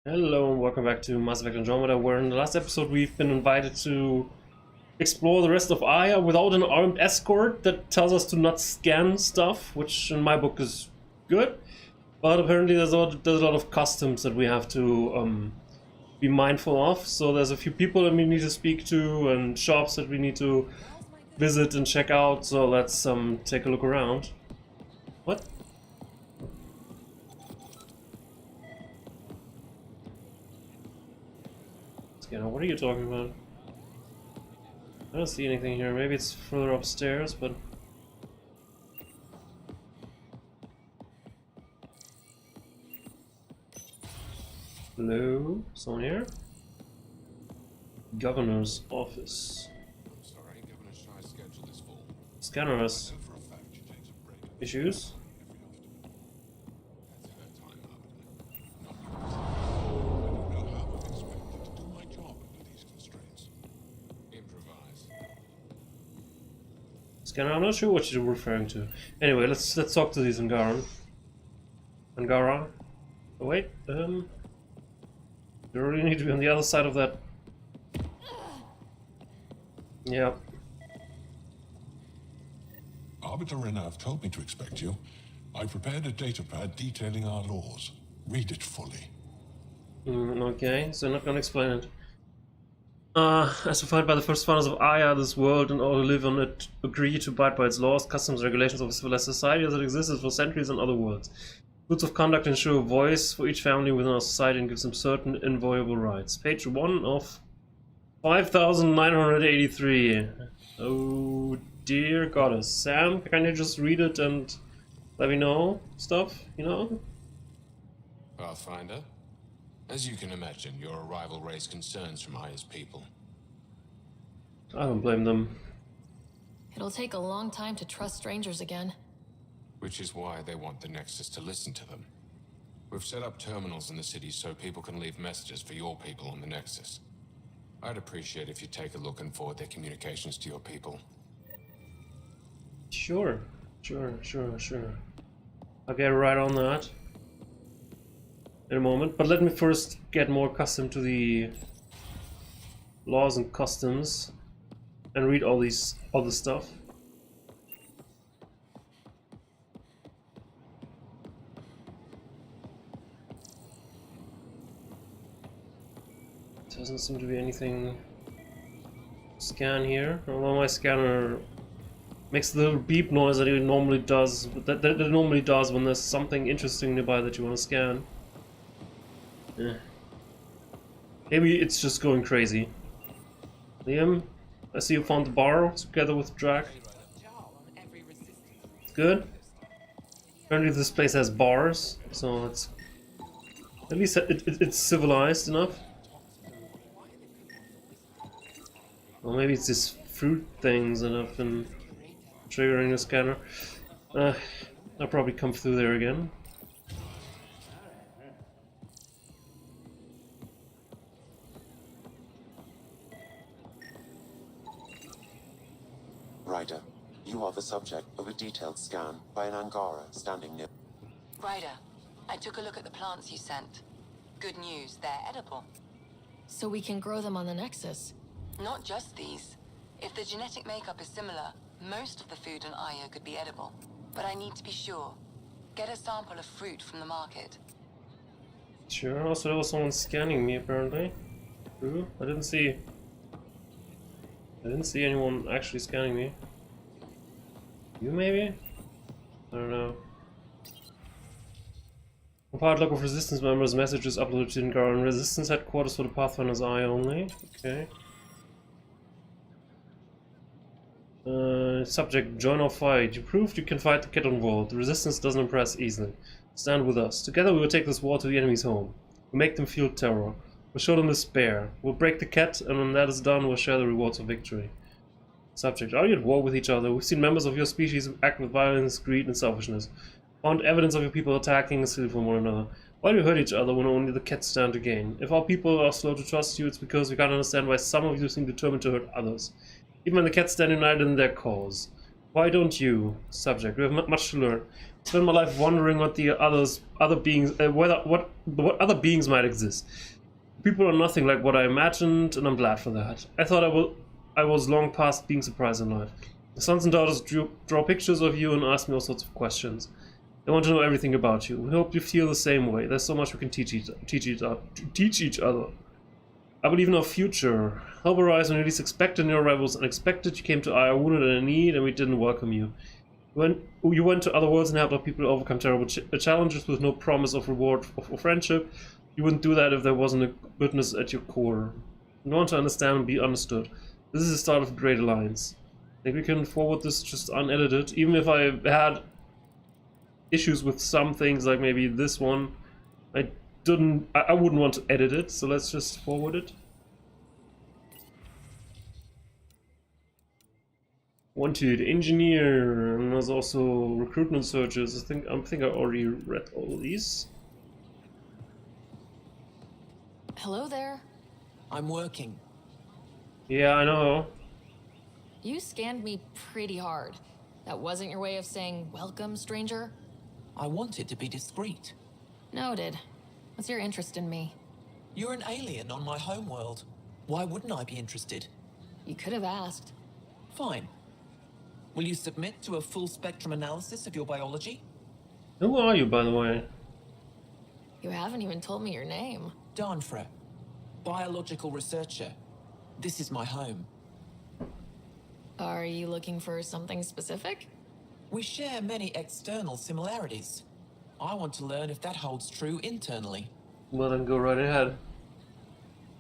Hello and welcome back to Mass Effect Andromeda, where in the last episode we've been invited to explore the rest of Aya without an armed escort that tells us to not scan stuff, which in my book is good. But apparently there's a lot of customs that we have to be mindful of. So there's a few people that we need to speak to and shops that we need to visit and check out. So let's take a look around. What? What are you talking about? I don't see anything here. Maybe it's further upstairs, but... Hello? Someone here? Governor's office. Sorry, Governor Shy scheduled this fall. Scanner us. Issues? Scanner, I'm not sure what you're referring to. Anyway, let's talk to these angaran. Angara? Oh wait, you really need to be on the other side of that. Yeah. Arbiter Renav told me to expect you. I prepared a datapad detailing our laws. Read it fully. Okay, so I'm not gonna explain it. As defined by the first founders of Aya, this world and all who live on it agree to abide by its laws, customs, regulations of a civilized society as it existed for centuries on other worlds. Rules of conduct ensure a voice for each family within our society and gives them certain inviolable rights. Page 1 of 5983. Oh dear goddess. Sam, can you just read it and let me know stuff, you know? Pathfinder? As you can imagine, your arrival raised concerns from Aya's people. I don't blame them. It'll take a long time to trust strangers again. Which is why they want the Nexus to listen to them. We've set up terminals in the city so people can leave messages for your people on the Nexus. I'd appreciate if you take a look and forward their communications to your people. Sure. I'll get right on that in a moment, but let me first get more accustomed to the laws and customs and read all this other stuff. Doesn't seem to be anything to scan here, although my scanner makes the little beep noise that it normally does, that it normally does when there's something interesting nearby that you want to scan. Yeah. Maybe it's just going crazy. Liam, I see you found the bar together with Drac. Good. Apparently this place has bars, so it's at least it's civilized enough. Well, maybe it's these fruit things that have been triggering the scanner. I'll probably come through there again. Ryder, you are the subject of a detailed scan by an angara standing near. Ryder, I took a look at the plants you sent. Good news, they're edible. So we can grow them on the Nexus. Not just these. If the genetic makeup is similar, most of the food in Aya could be edible. But I need to be sure. Get a sample of fruit from the market. Sure, also there was someone scanning me apparently. Ooh, I didn't see anyone actually scanning me. You maybe? I don't know. A padlock of Resistance members' messages uploaded to Angaran Resistance headquarters for the Pathfinder's Eye only. Okay. Subject, join our fight. You proved you can fight the Cat on World. The Resistance doesn't impress easily. Stand with us. Together we will take this war to the enemy's home. We'll make them feel terror. We'll show them despair. We'll break the Cat, and when that is done, we'll share the rewards of victory. Subject, are you at war with each other? We've seen members of your species act with violence, greed, and selfishness. Found evidence of your people attacking and stealing from one another. Why do you hurt each other when only the Cats stand to gain? If our people are slow to trust you, it's because we can't understand why some of you seem determined to hurt others. Even when the Cats stand united in their cause. Why don't you? Subject. We have much to learn. Spend my life wondering what the other beings, what other beings might exist. People are nothing like what I imagined, and I'm glad for that. I thought I was long past being surprised in life. The sons and daughters draw pictures of you and ask me all sorts of questions. They want to know everything about you. We hope you feel the same way. There's so much we can teach each other. I believe in our future. Help arise when you least expected, and your arrival was unexpected. You came to Aya wounded and in need, and we didn't welcome you. You went to other worlds and helped our people overcome terrible challenges with no promise of reward or friendship. You wouldn't do that if there wasn't a goodness at your core. You want to understand and be understood. This is the start of a great alliance. I think we can forward this just unedited, even if I had issues with some things, like maybe this one. I wouldn't want to edit it, so let's just forward it. Wanted engineer, and there's also recruitment searches. I think I already read all of these. Hello there. I'm working. Yeah, I know. You scanned me pretty hard. That wasn't your way of saying welcome, stranger? I wanted to be discreet. Noted. What's your interest in me? You're an alien on my homeworld. Why wouldn't I be interested? You could have asked. Fine. Will you submit to a full spectrum analysis of your biology? Who are you, by the way? You haven't even told me your name. Darnfra, biological researcher. This is my home. Are you looking for something specific? We share many external similarities. I want to learn if that holds true internally. Well, then go right ahead.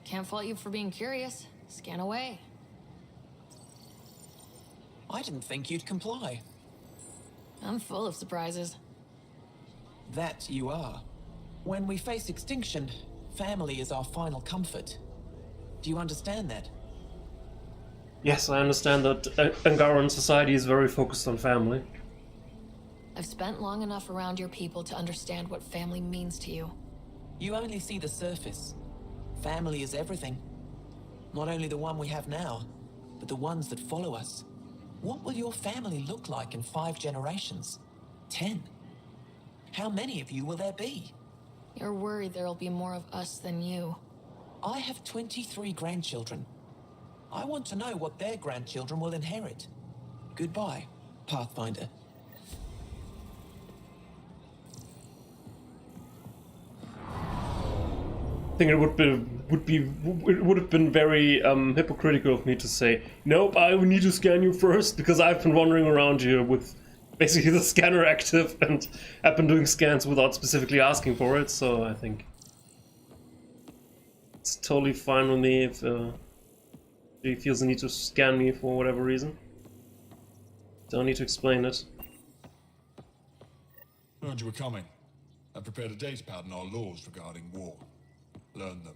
Can't fault you for being curious. Scan away. I didn't think you'd comply. I'm full of surprises. That you are. When we face extinction, family is our final comfort. Do you understand that? Yes, I understand that Angaran society is very focused on family. I've spent long enough around your people to understand what family means to you. You only see the surface. Family is everything. Not only the one we have now, but the ones that follow us. What will your family look like in 5 generations? 10? How many of you will there be? You're worried there'll be more of us than you. I have 23 grandchildren. I want to know what their grandchildren will inherit. Goodbye, Pathfinder. I think it would have been very hypocritical of me to say, nope, I need to scan you first because I've been wandering around here with basically the scanner active and I've been doing scans without specifically asking for it. So I think it's totally fine with me if he feels the need to scan me for whatever reason. Don't need to explain it. Learned you were coming. I prepared a datapad on our laws regarding war. Learn them.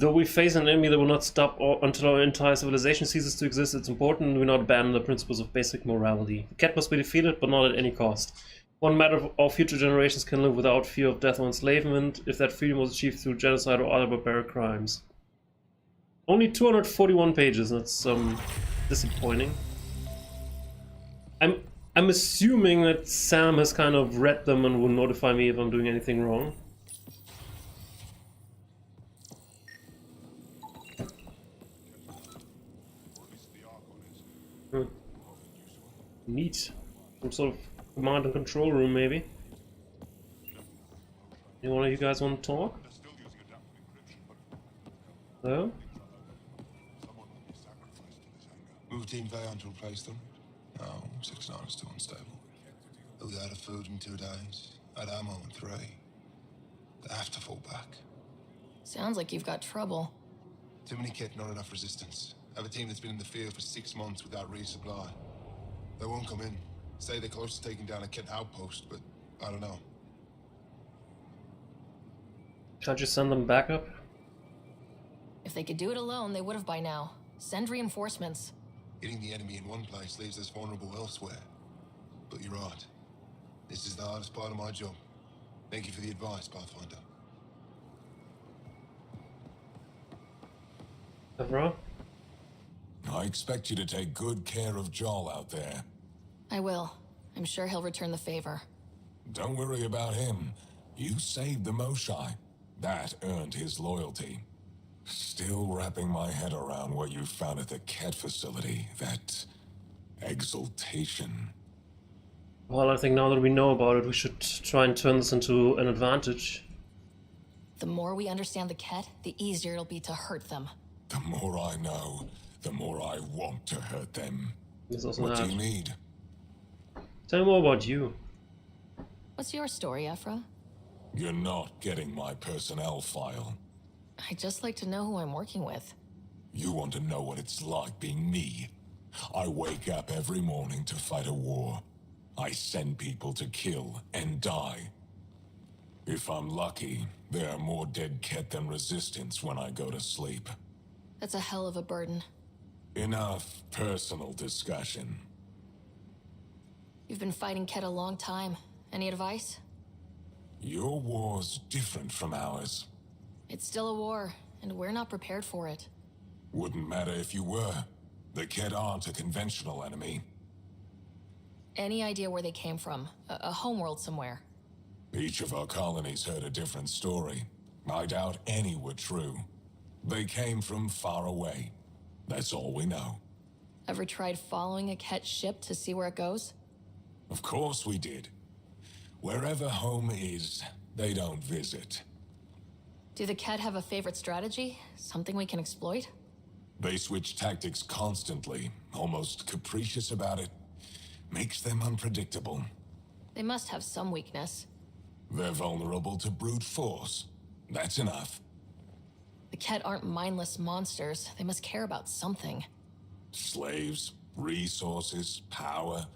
Though we face an enemy that will not stop until our entire civilization ceases to exist, it's important we not abandon the principles of basic morality. The cat must be defeated, but not at any cost. One matter of all future generations can live without fear of death or enslavement, if that freedom was achieved through genocide or other barbaric crimes. Only 241 pages, that's disappointing. I'm assuming that Sam has kind of read them and will notify me if I'm doing anything wrong. Neat. Some sort of command and control room, maybe. Any one of you guys want to talk? Hello? Move Team Vayon to replace them? No, 6-9 is too unstable. They'll be out of food in 2 days, out of ammo in 3. They have to fall back. Sounds like you've got trouble. Too many kit, not enough resistance. I have a team that's been in the field for 6 months without resupply. They won't come in. Say they're close to taking down a kit outpost, but I don't know. Can't you send them backup? If they could do it alone, they would have by now. Send reinforcements. Hitting the enemy in one place leaves us vulnerable elsewhere. But you're right. This is the hardest part of my job. Thank you for the advice, Pathfinder. Evra? I expect you to take good care of Joel out there. I will. I'm sure he'll return the favor. Don't worry about him. You saved the Moshai. That earned his loyalty. Still wrapping my head around what you found at the Ket facility. That exaltation. Well, I think now that we know about it, we should try and turn this into an advantage. The more we understand the Ket, the easier it'll be to hurt them. The more I know, the more I want to hurt them. This also What do hard. you need? Tell me more about you. What's your story, Ephra? You're not getting my personnel file. I'd just like to know who I'm working with. You want to know what it's like being me. I wake up every morning to fight a war. I send people to kill and die. If I'm lucky, there are more dead Ket than resistance when I go to sleep. That's a hell of a burden. Enough personal discussion. You've been fighting Ket a long time. Any advice? Your war's different from ours. It's still a war, and we're not prepared for it. Wouldn't matter if you were. The Ket aren't a conventional enemy. Any idea where they came from? A homeworld somewhere? Each of our colonies heard a different story. I doubt any were true. They came from far away. That's all we know. Ever tried following a Ket ship to see where it goes? Of course we did. Wherever home is, they don't visit. Do the Ket have a favorite strategy? Something we can exploit? They switch tactics constantly, almost capricious about it. Makes them unpredictable. They must have some weakness. They're vulnerable to brute force. That's enough. The Ket aren't mindless monsters. They must care about something. Slaves, resources, power.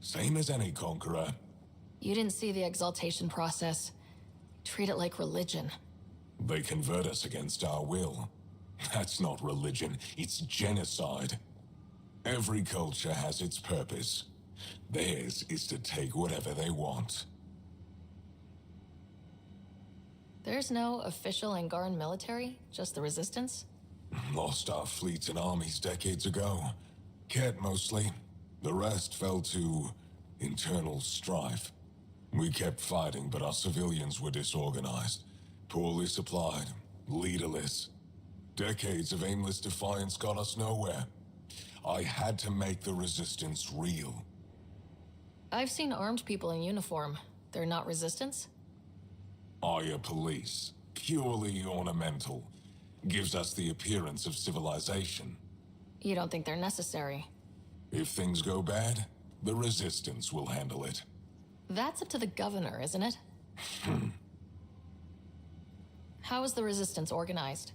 Same as any conqueror. You didn't see the exaltation process. Treat it like religion. They convert us against our will. That's not religion, it's genocide. Every culture has its purpose. Theirs is to take whatever they want. There's no official Angaran military, just the resistance? Lost our fleets and armies decades ago. Ket mostly. The rest fell to internal strife. We kept fighting, but our civilians were disorganized, poorly supplied, leaderless. Decades of aimless defiance got us nowhere. I had to make the resistance real. I've seen armed people in uniform. They're not resistance? Aya police, purely ornamental, gives us the appearance of civilization. You don't think they're necessary? If things go bad, the resistance will handle it. That's up to the governor, isn't it? How is the resistance organized?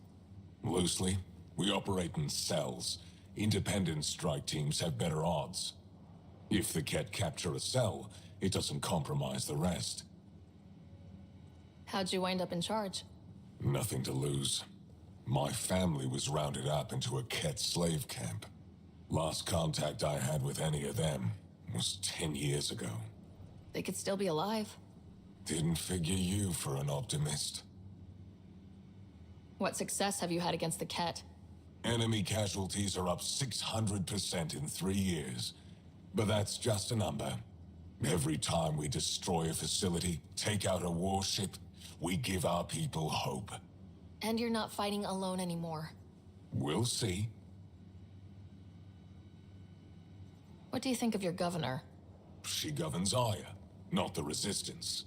Loosely, we operate in cells. Independent strike teams have better odds. If the Ket capture a cell, it doesn't compromise the rest. How'd you wind up in charge? Nothing to lose. My family was rounded up into a Ket slave camp. Last contact I had with any of them was 10 years ago. They could still be alive. Didn't figure you for an optimist. What success have you had against the Ket? Enemy casualties are up 600% in 3 years. But that's just a number. Every time we destroy a facility, take out a warship, we give our people hope. And you're not fighting alone anymore. We'll see. What do you think of your governor? She governs Aya, not the resistance.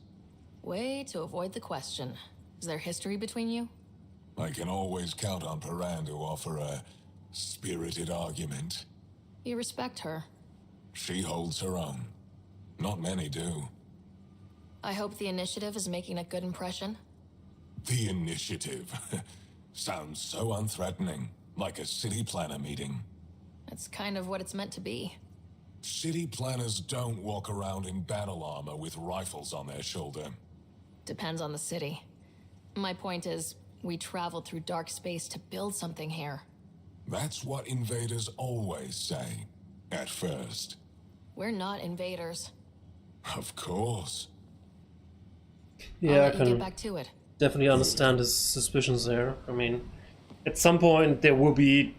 Way to avoid the question. Is there history between you? I can always count on Paran to offer a spirited argument. You respect her. She holds her own. Not many do. I hope the initiative is making a good impression. The initiative. Sounds so unthreatening, like a city planner meeting. It's kind of what it's meant to be. City planners don't walk around in battle armor with rifles on their shoulder. Depends on the city. My point is, we traveled through dark space to build something here. That's what invaders always say. At first. We're not invaders. Of course. Yeah, I'll I let you get can back to it. definitely understand his suspicions there. I mean, at some point there will be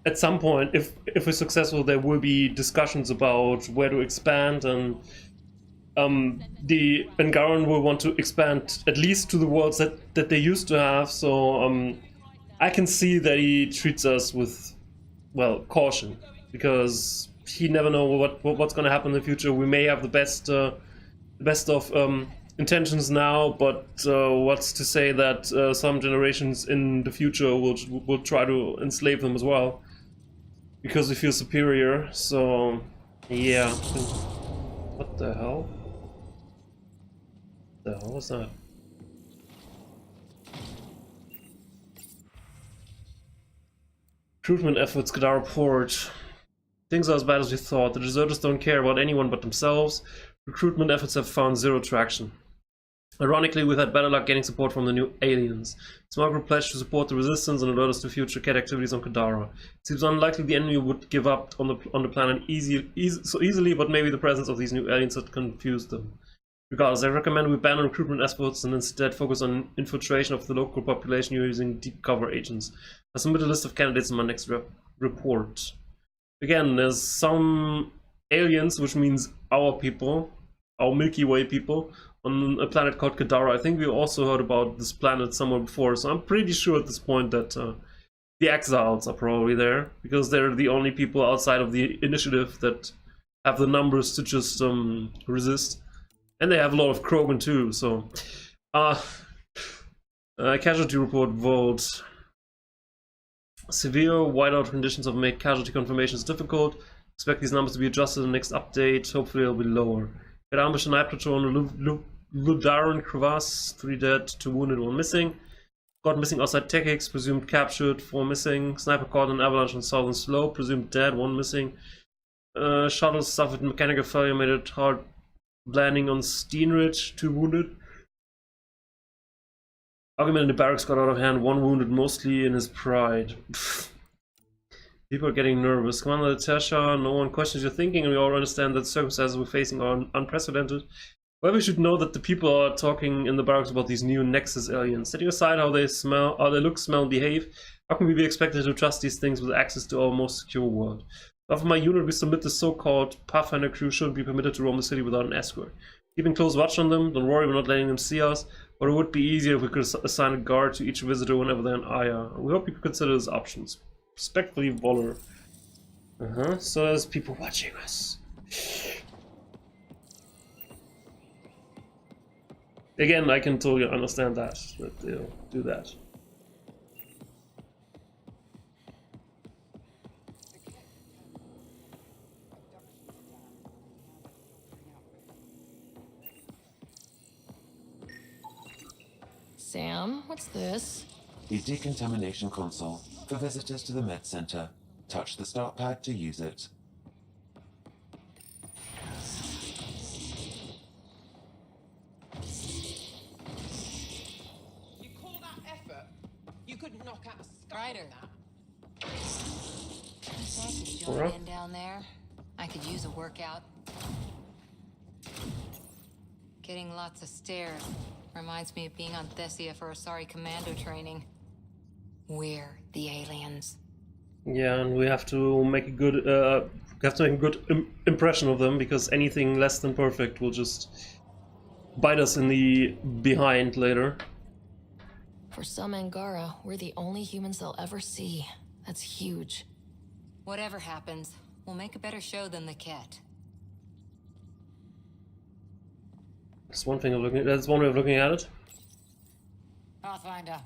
at some point, if we're successful, there will be discussions about where to expand, and the Angaran will want to expand at least to the worlds that they used to have. So I can see that he treats us with, well, caution, because he never know what's going to happen in the future. We may have the best of intentions now, but what's to say that some generations in the future will try to enslave them as well, because we feel superior. So yeah. What the hell? What the hell was that? Recruitment efforts, Gadara Port. Things are as bad as we thought. The deserters don't care about anyone but themselves. Recruitment efforts have found zero traction. Ironically, we've had better luck getting support from the new aliens. Smuggler pledged to support the resistance and alert us to future cat activities on Kadara. It seems unlikely the enemy would give up on the planet so easily, but maybe the presence of these new aliens had confused them. Regardless, I recommend we ban recruitment efforts and instead focus on infiltration of the local population using deep cover agents. I'll submit a list of candidates in my next report. Again, there's some aliens, which means our people, our Milky Way people, on a planet called Kadara. I think we also heard about this planet somewhere before, so I'm pretty sure at this point that the exiles are probably there, because they're the only people outside of the initiative that have the numbers to just resist. And they have a lot of Krogan too, so... casualty report vault. Severe whiteout conditions have made casualty confirmations difficult. Expect these numbers to be adjusted in the next update. Hopefully it'll be lower. Got ambush and night patrol on Ludaran crevasse. 3 dead, 2 wounded, 1 missing. Got missing outside Techix, presumed captured, 4 missing. Sniper caught an avalanche on southern slope, presumed dead, 1 missing. Shuttles suffered mechanical failure, made it hard landing on Steenridge, 2 wounded. Argument in the barracks got out of hand, 1 wounded, mostly in his pride. People are getting nervous. Commander Tasha, no one questions your thinking, and we all understand that the circumstances we're facing are unprecedented. However, we should know that the people are talking in the barracks about these new Nexus aliens. Setting aside how they look, smell, and behave, how can we be expected to trust these things with access to our most secure world? After my unit, we submit the so-called Pathfinder crew shouldn't be permitted to roam the city without an escort. Keeping close watch on them, don't worry, we're not letting them see us, but it would be easier if we could assign a guard to each visitor whenever they're in Aya. We hope you could consider these options. Respectfully, Voller. So there's people watching us. Again, I can totally understand that they'll do that. Sam, what's this? The Decontamination Console for visitors to the Med Center. Touch the start pad to use it. You call that effort? You could knock out a skull. Ryder. Thanks, Join in down there. I could use a workout. Getting lots of stares. Reminds me of being on Thessia for Asari commando training. We're the aliens. Yeah, and we have to make a good impression of them, because anything less than perfect will just bite us in the behind later. For some Angara, we're the only humans they'll ever see. That's huge. Whatever happens, we'll make a better show than the Ket. That's one thing of looking. That's one way of looking at it. Pathfinder,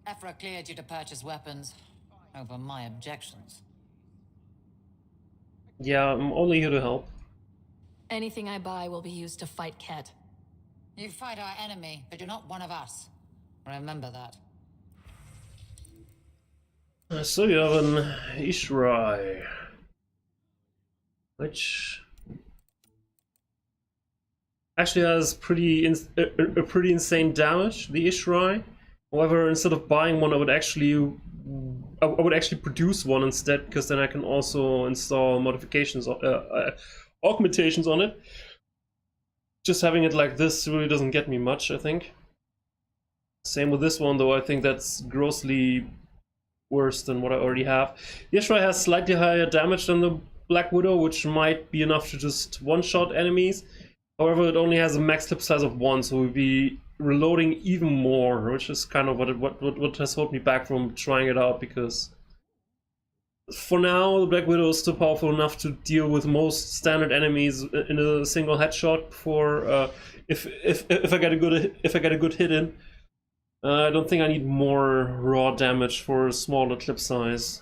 Ephra cleared you to purchase weapons. Over my objections. Yeah, I'm only here to help. Anything I buy will be used to fight Ket. You fight our enemy, but you're not one of us. Remember that. So you have an Ishrai, which actually has pretty insane damage. The Ishrai. However, instead of buying one, I would actually produce one instead, because then I can also install modifications, augmentations on it. Just having it like this really doesn't get me much, I think. Same with this one, though. I think that's grossly worse than what I already have. The Astra has slightly higher damage than the Black Widow, which might be enough to just one-shot enemies. However, it only has a max clip size of 1, so we'll be reloading even more, which is kind of what has held me back from trying it out, because for now the Black Widow is still powerful enough to deal with most standard enemies in a single headshot. Before if I get a good hit in, I don't think I need more raw damage for a smaller clip size.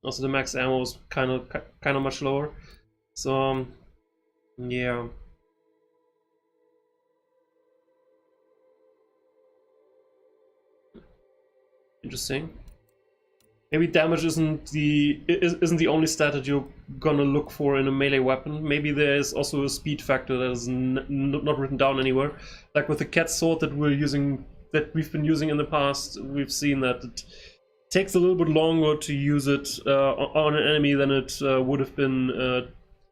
Also, the max ammo is kind of much lower, so yeah. Interesting. Maybe damage isn't the only stat that you're gonna look for in a melee weapon. Maybe there's also a speed factor that is not written down anywhere. Like with the cat sword that we've been using in the past, we've seen that it takes a little bit longer to use it on an enemy than it would have been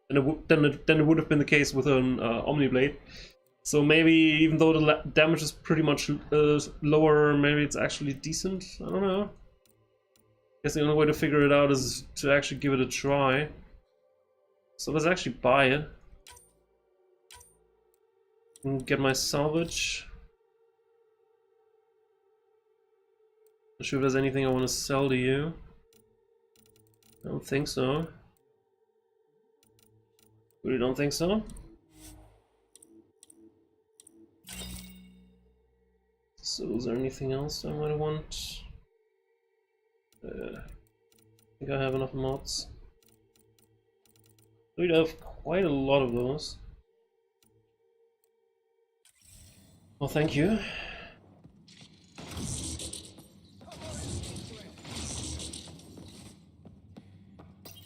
than it would have been the case with an Omniblade. So maybe even though the damage is pretty much lower, maybe it's actually decent. I don't know. I guess the only way to figure it out is to actually give it a try. So let's actually buy it. And get my salvage. Not sure if there's anything I want to sell to you. I don't think so. Really don't think so. So is there anything else I might want? I think I have enough mods. We'd have quite a lot of those. Well, thank you.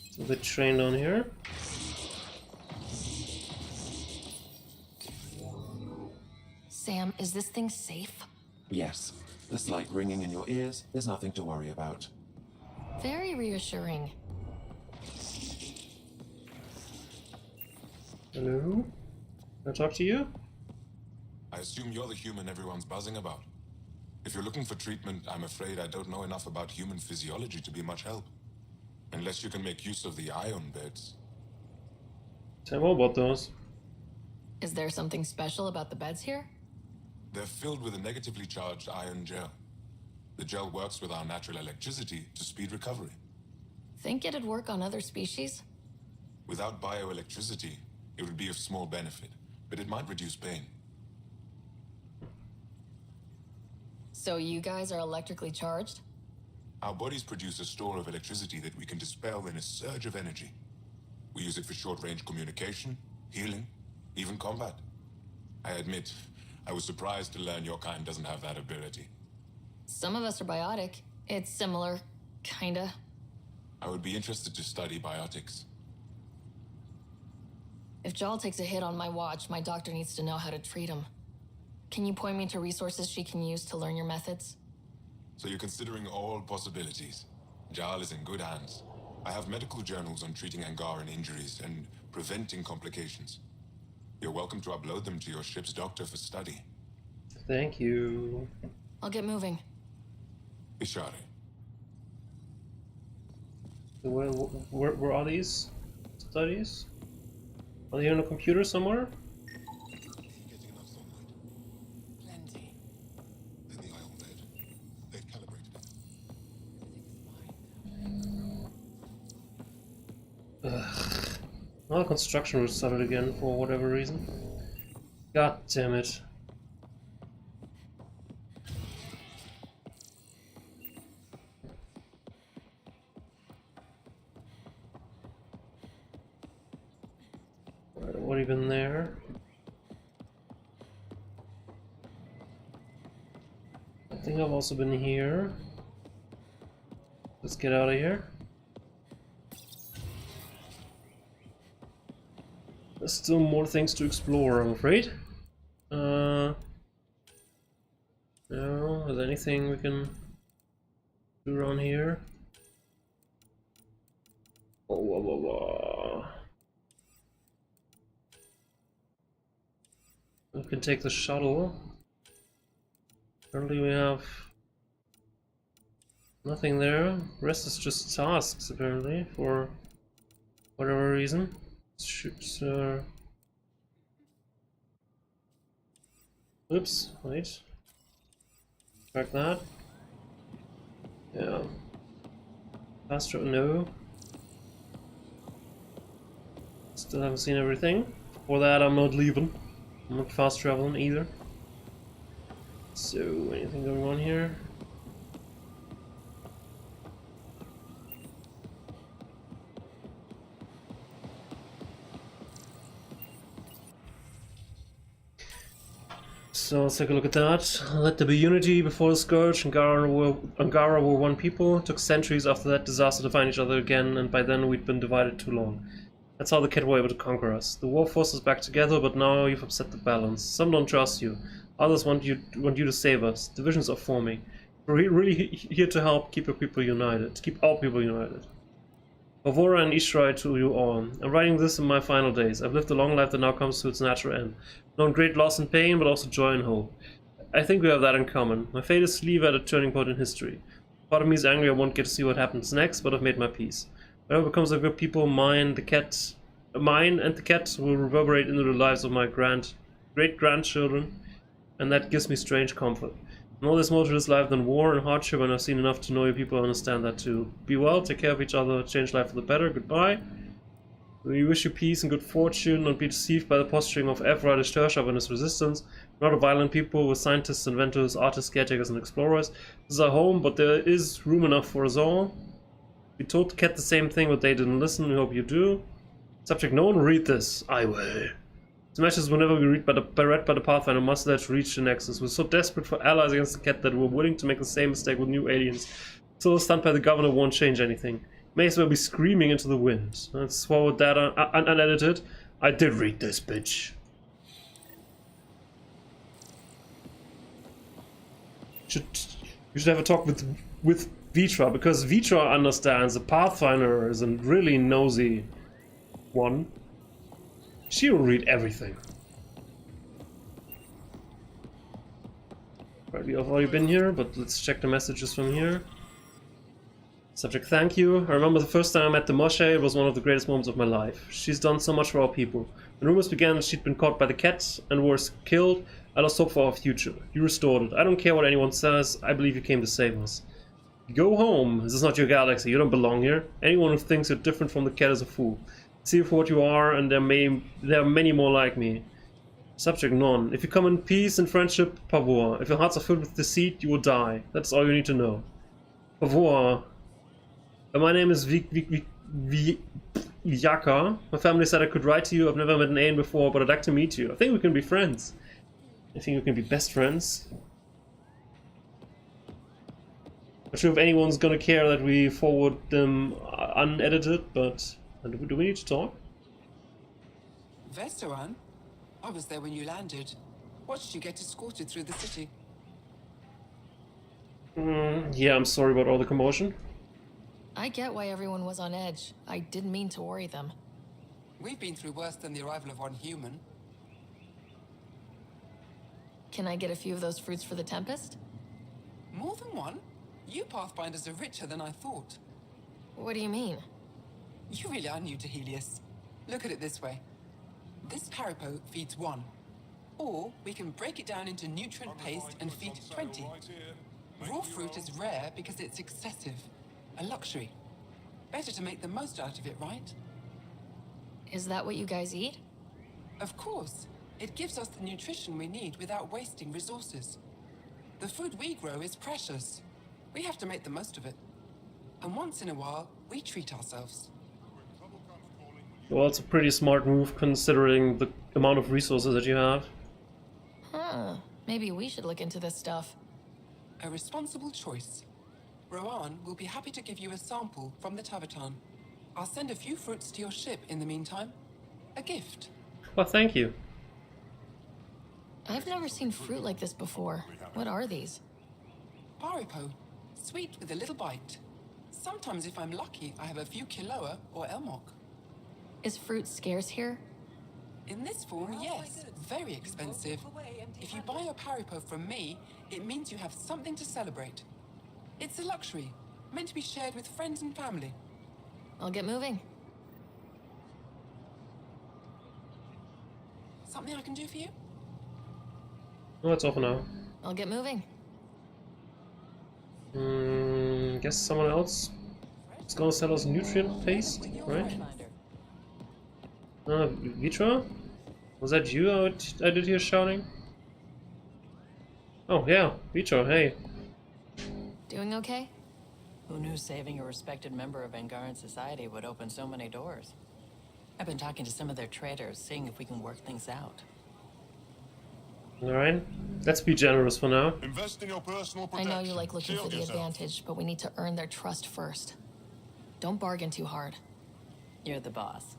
It's a bit trained on here. Sam, is this thing safe? Yes. The slight ringing in your ears is nothing to worry about. Very reassuring. Hello? Can I talk to you? I assume you're the human everyone's buzzing about. If you're looking for treatment, I'm afraid I don't know enough about human physiology to be much help. Unless you can make use of the ion beds. Tell me about those. Is there something special about the beds here? They're filled with a negatively charged ion gel. The gel works with our natural electricity to speed recovery. Think it'd work on other species? Without bioelectricity, it would be of small benefit, but it might reduce pain. So you guys are electrically charged? Our bodies produce a store of electricity that we can dispel in a surge of energy. We use it for short-range communication, healing, even combat. I admit, I was surprised to learn your kind doesn't have that ability. Some of us are biotic. It's similar, kinda. I would be interested to study biotics. If Jal takes a hit on my watch, my doctor needs to know how to treat him. Can you point me to resources she can use to learn your methods? So you're considering all possibilities. Jal is in good hands. I have medical journals on treating angaran injuries and preventing complications. You're welcome to upload them to your ship's doctor for study. Thank you. I'll get moving. Ishari. Where are these studies? Are they on a computer somewhere? Getting enough sunlight. Plenty. Then the ion bed. They've calibrated it. Ugh. Well, construction restarted again for whatever reason. God damn it. What even there? I think I've also been here. Let's get out of here. There's still more things to explore, I'm afraid. No, is there anything we can do around here? Oh, whoa, whoa, whoa. We can take the shuttle. Currently we have Nothing there. Rest is just tasks, apparently, for whatever reason. Shoot, oops, wait. Track that. Yeah. Astra, no. Still haven't seen everything. For that, I'm not leaving. I'm not fast traveling either. So, anything going on here? So let's take a look at that. Let there be unity before the Scourge. Angara were one people. It took centuries after that disaster to find each other again, and by then we'd been divided too long. That's how the Kett were able to conquer us. The war forced us back together, but now you've upset the balance. Some don't trust you. Others want you to save us. Divisions are forming. We're really here to help keep our people united. Keep our people united. Pavora and Ishrai to you all. I'm writing this in my final days. I've lived a long life that now comes to its natural end. Known great loss and pain, but also joy and hope. I think we have that in common. My fate is to leave at a turning point in history. Part of me is angry I won't get to see what happens next, but I've made my peace. Whatever becomes of good people, mine and the Kett will reverberate into the lives of my great-grandchildren, and that gives me strange comfort. And all there's more to this life than war and hardship, and I've seen enough to know you people understand that too. Be well, take care of each other, change life for the better, goodbye. We wish you peace and good fortune, not be deceived by the posturing of Ryder and his resistance. We're not a violent people, we're scientists, inventors, artists, caretakers, and explorers. This is our home, but there is room enough for us all. We told the Kett the same thing, but they didn't listen, we hope you do. Subject, no one will read this. I will. This message will never be read by the Pathfinder must let reach the Nexus. We're so desperate for allies against the Kett that we're willing to make the same mistake with new aliens. So stunned by the governor won't change anything. May as well be screaming into the wind. Let's forward that unedited. I did read this, bitch. You should have a talk with Vitra, because Vitra understands the Pathfinder is a really nosy one. She will read everything. Right, we have already been here, but let's check the messages from here. Subject, thank you. I remember the first time I met the Moshe, it was one of the greatest moments of my life. She's done so much for our people. When rumors began that she'd been caught by the Kett and was killed, I lost hope for our future. You restored it. I don't care what anyone says, I believe you came to save us. Go home. This is not your galaxy, you don't belong here. Anyone who thinks you're different from the Kett is a fool. See you for what you are, and there are many more like me. Subject, none. If you come in peace and friendship, pavor. If your hearts are filled with deceit, you will die. That's all you need to know. Pavor. My name is Vyaka. My family said I could write to you. I've never met an alien before, but I'd like to meet you. I think we can be friends. I think we can be best friends. Not sure if anyone's gonna care that we forward them unedited, but do we need to talk? Veteran? I was there when you landed. Watched you get escorted through the city. Yeah, I'm sorry about all the commotion. I get why everyone was on edge. I didn't mean to worry them. We've been through worse than the arrival of one human. Can I get a few of those fruits for the Tempest? More than one? You Pathfinders are richer than I thought. What do you mean? You really are new to Helios. Look at it this way. This Paripo feeds 1. Or we can break it down into nutrient paste and feed 20. Raw fruit is rare because it's excessive. A luxury. Better to make the most out of it, right? Is that what you guys eat? Of course. It gives us the nutrition we need without wasting resources. The food we grow is precious. We have to make the most of it. And once in a while, we treat ourselves. Well, it's a pretty smart move considering the amount of resources that you have. Huh. Maybe we should look into this stuff. A responsible choice. Rowan will be happy to give you a sample from the Tavatan. I'll send a few fruits to your ship in the meantime. A gift. Well, thank you. I've never seen fruit like this before. What are these? Paripo. Sweet with a little bite. Sometimes if I'm lucky, I have a few Kiloa or Elmok. Is fruit scarce here? In this form, yes. Very expensive. If you buy a Paripo from me, it means you have something to celebrate. It's a luxury, meant to be shared with friends and family. I'll get moving. Something I can do for you? No, it's off now. I'll get moving. Guess someone else is gonna sell us nutrient paste, right? Vitra? Was that you I did hear shouting? Oh yeah, Vitra, hey. Doing okay? Who knew saving a respected member of Angaran society would open so many doors? I've been talking to some of their traders, seeing if we can work things out. Alright, let's be generous for now. Invest in your personal I protection. know you like looking for Shield the yourself. advantage, but we need to earn their trust first. Don't bargain too hard. You're the boss.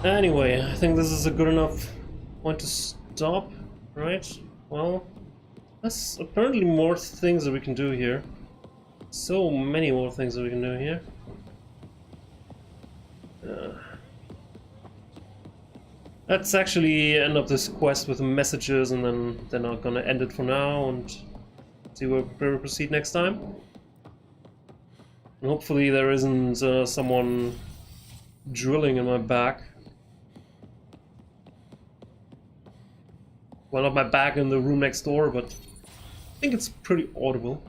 Anyway, I think this is a good enough point to stop, right? Well, there's apparently more things that we can do here. So many more things that we can do here. Let's actually end up this quest with the messages, and then I'm gonna end it for now and see where we proceed next time. And hopefully there isn't someone drilling in my back. Well, not my back in the room next door, but I think it's pretty audible.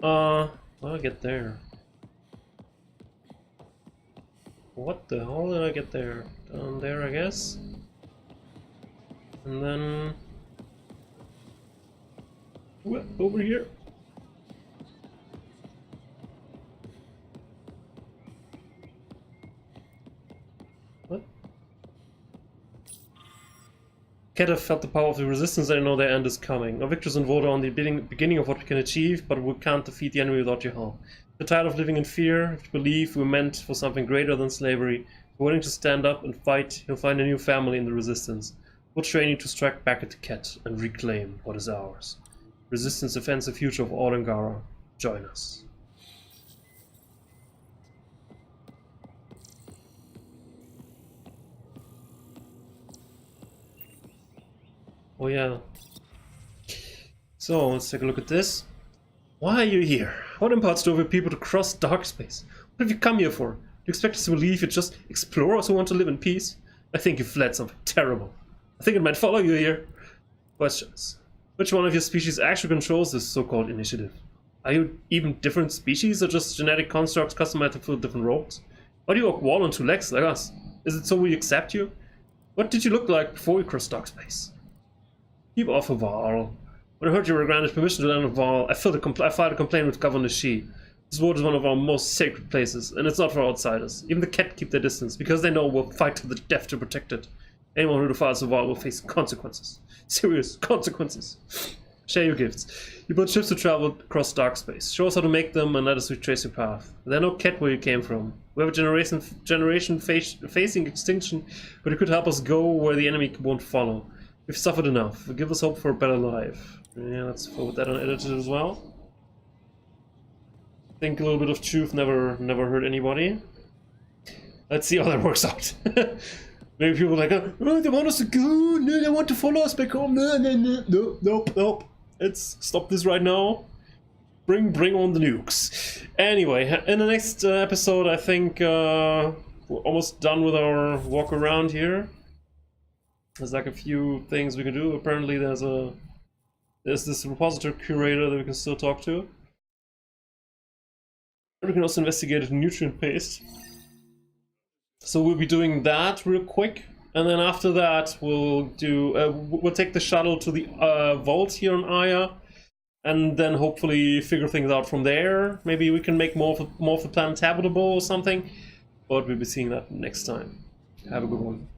I'll get there. What the hell did I get there? Down there, I guess. And then over here. What? Cat have felt the power of the resistance, and I know their end is coming. Our victors and vote on the beginning of what we can achieve, but we can't defeat the enemy without your help. If you're tired of living in fear, if you believe we're meant for something greater than slavery, if you're willing to stand up and fight, you'll find a new family in the resistance. We'll train you to strike back at the cat and reclaim what is ours. Resistance defends the future of all Angara. Join us. Oh yeah. So, let's take a look at this. Why are you here? What imparts drove your people to cross dark space? What have you come here for? Do you expect us to believe you're just explorers who want to live in peace? I think you fled something terrible. I think it might follow you here. Questions. Which one of your species actually controls this so-called initiative? Are you even different species, or just genetic constructs customized to fill different roles? Why do you walk wall on two legs like us? Is it so we accept you? What did you look like before we crossed dark space? Keep off of Val. When I heard you were granted permission to land on Val, I filed a complaint with Governor Shi. This ward is one of our most sacred places, and it's not for outsiders. Even the cat keep their distance, because they know we'll fight to the death to protect it. Anyone who defiles the Val will face consequences. Serious consequences. Share your gifts. You built ships to travel across dark space. Show us how to make them, and let us retrace your path. There are no cat where you came from. We have a generation facing extinction, but you could help us go where the enemy won't follow. We've suffered enough. Give us hope for a better life. Yeah, let's forward that unedited as well. I think a little bit of truth never hurt anybody. Let's see how that works out. Maybe people are like, oh, they want us to go. No, they want to follow us back home. No, nope. Let's stop this right now. Bring on the nukes. Anyway, in the next episode, I think we're almost done with our walk around here. There's like a few things we can do. Apparently there's this repository curator that we can still talk to. We can also investigate a nutrient paste. So we'll be doing that real quick, and then after that we'll take the shuttle to the vault here on Aya, and then hopefully figure things out from there. Maybe we can make more of the planet habitable or something, but we'll be seeing that next time. Have a good one.